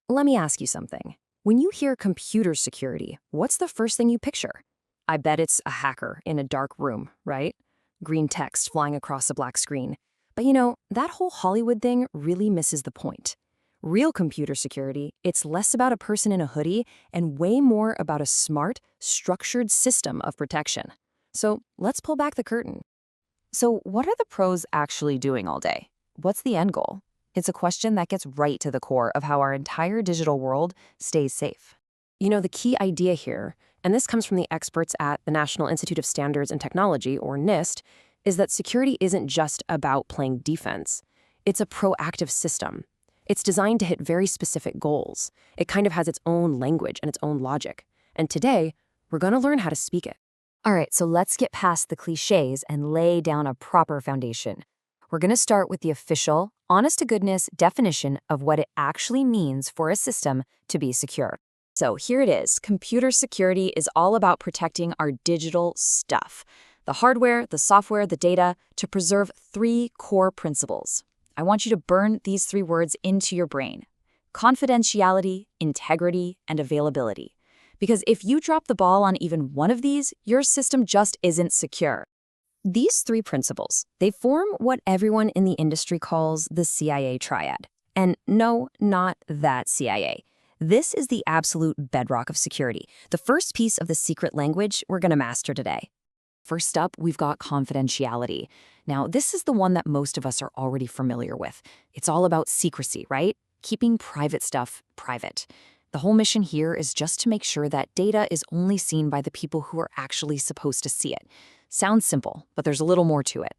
Let me ask you something. When you hear computer security, what's the first thing you picture? I bet it's a hacker in a dark room, right? Green text flying across a black screen. But that whole Hollywood thing really misses the point. Real computer security, it's less about a person in a hoodie and way more about a smart, structured system of protection. So let's pull back the curtain. So what are the pros actually doing all day? What's the end goal? It's a question that gets right to the core of how our entire digital world stays safe. The key idea here, and this comes from the experts at the National Institute of Standards and Technology, or NIST, is that security isn't just about playing defense. It's a proactive system. It's designed to hit very specific goals. It kind of has its own language and its own logic. And today, we're going to learn how to speak it. All right, so let's get past the cliches and lay down a proper foundation. We're going to start with the official, honest-to-goodness definition of what it actually means for a system to be secure. So here it is. Computer security is all about protecting our digital stuff, the hardware, the software, the data, to preserve three core principles. I want you to burn these three words into your brain: confidentiality, integrity, and availability. Because if you drop the ball on even one of these, your system just isn't secure. These three principles, they form what everyone in the industry calls the CIA Triad. And no, not that CIA. This is the absolute bedrock of security, the first piece of the secret language we're going to master today. First up, we've got confidentiality. Now, this is the one that most of us are already familiar with. It's all about secrecy, right? Keeping private stuff private. The whole mission here is just to make sure that data is only seen by the people who are actually supposed to see it. Sounds simple, but there's a little more to it.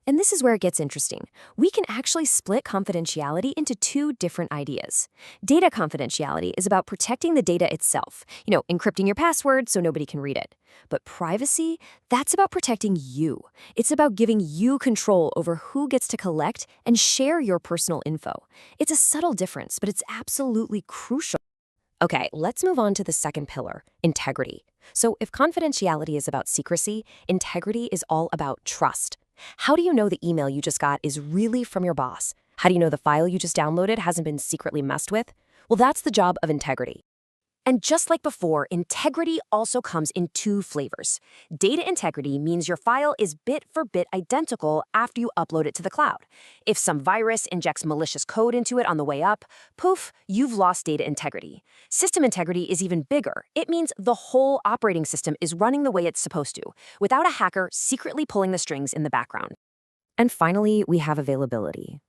And this is where it gets interesting. We can actually split confidentiality into two different ideas. Data confidentiality is about protecting the data itself, encrypting your password so nobody can read it. But privacy, that's about protecting you. It's about giving you control over who gets to collect and share your personal info. It's a subtle difference, but it's absolutely crucial. Okay, let's move on to the second pillar, integrity. So if confidentiality is about secrecy, integrity is all about trust. How do you know the email you just got is really from your boss? How do you know the file you just downloaded hasn't been secretly messed with? Well, that's the job of integrity. And just like before, integrity also comes in two flavors. Data integrity means your file is bit for bit identical after you upload it to the cloud. If some virus injects malicious code into it on the way up, poof, you've lost data integrity. System integrity is even bigger. It means the whole operating system is running the way it's supposed to, without a hacker secretly pulling the strings in the background. And finally, we have availability.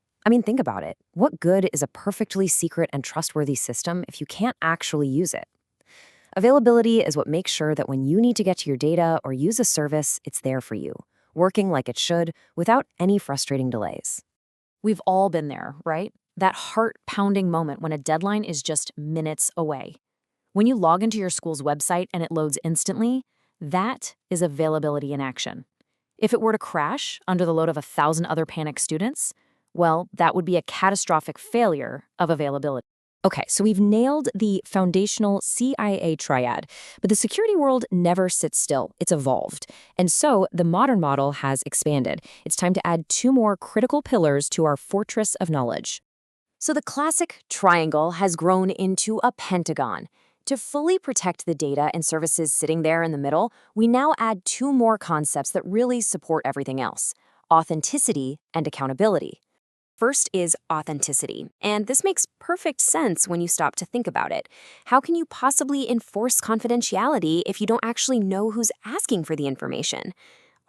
Think about it. What good is a perfectly secret and trustworthy system if you can't actually use it? Availability is what makes sure that when you need to get to your data or use a service, it's there for you, working like it should without any frustrating delays. We've all been there, right? That heart-pounding moment when a deadline is just minutes away. When you log into your school's website and it loads instantly, that is availability in action. If it were to crash under the load of 1,000 other panicked students, well, that would be a catastrophic failure of availability. Okay, so we've nailed the foundational CIA Triad, but the security world never sits still. It's evolved. And so the modern model has expanded. It's time to add two more critical pillars to our fortress of knowledge. So the classic triangle has grown into a pentagon. To fully protect the data and services sitting there in the middle, we now add two more concepts that really support everything else: authenticity and accountability. First is authenticity, and this makes perfect sense when you stop to think about it. How can you possibly enforce confidentiality if you don't actually know who's asking for the information?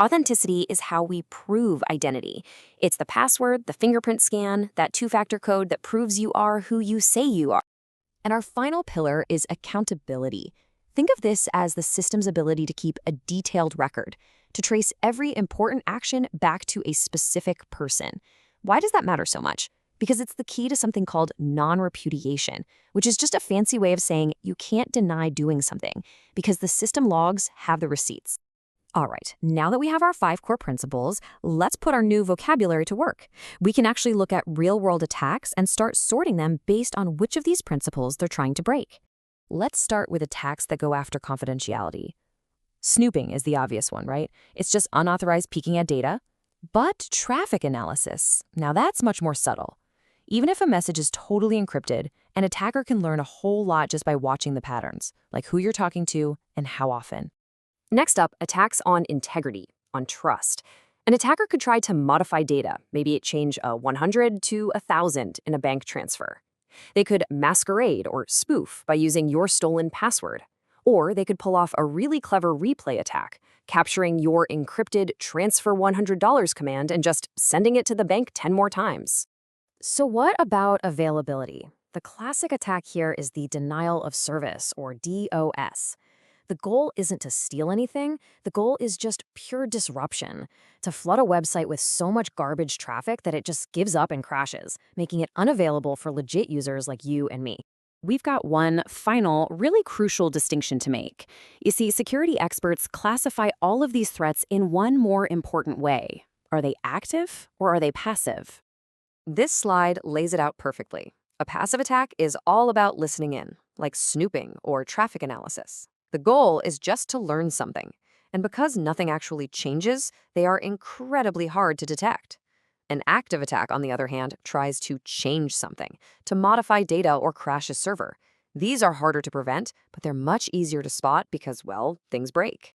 Authenticity is how we prove identity. It's the password, the fingerprint scan, that two-factor code that proves you are who you say you are. And our final pillar is accountability. Think of this as the system's ability to keep a detailed record, to trace every important action back to a specific person. Why does that matter so much? Because it's the key to something called non-repudiation, which is just a fancy way of saying you can't deny doing something because the system logs have the receipts. All right, now that we have our 5 core principles, let's put our new vocabulary to work. We can actually look at real-world attacks and start sorting them based on which of these principles they're trying to break. Let's start with attacks that go after confidentiality. Snooping is the obvious one, right? It's just unauthorized peeking at data. But traffic analysis, now that's much more subtle. Even if a message is totally encrypted An attacker can learn a whole lot just by watching the patterns, like who you're talking to and how often. Next up, attacks on integrity, on trust. An attacker could try to modify data, maybe it change a 100 to 1,000 in a bank transfer. They could masquerade or spoof by using your stolen password. Or they could pull off a really clever replay attack, capturing your encrypted transfer $100 command and just sending it to the bank 10 more times. So what about availability? The classic attack here is the denial of service, or DOS. The goal isn't to steal anything, the goal is just pure disruption, to flood a website with so much garbage traffic that it just gives up and crashes, making it unavailable for legit users like you and me. We've got one final, really crucial distinction to make. You see, security experts classify all of these threats in one more important way. Are they active or are they passive? This slide lays it out perfectly. A passive attack is all about listening in, like snooping or traffic analysis. The goal is just to learn something, and because nothing actually changes, they are incredibly hard to detect. An active attack, on the other hand, tries to change something, to modify data or crash a server. These are harder to prevent, but they're much easier to spot because, well, things break.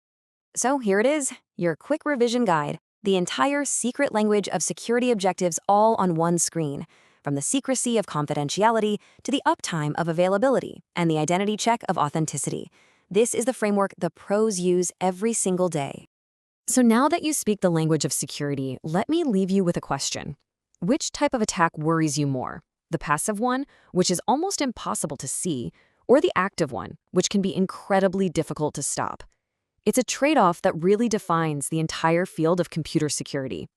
So here it is, your quick revision guide, the entire secret language of security objectives all on one screen, from the secrecy of confidentiality to the uptime of availability and the identity check of authenticity. This is the framework the pros use every single day. So now that you speak the language of security, let me leave you with a question. Which type of attack worries you more? The passive one, which is almost impossible to see, or the active one, which can be incredibly difficult to stop? It's a trade-off that really defines the entire field of computer security.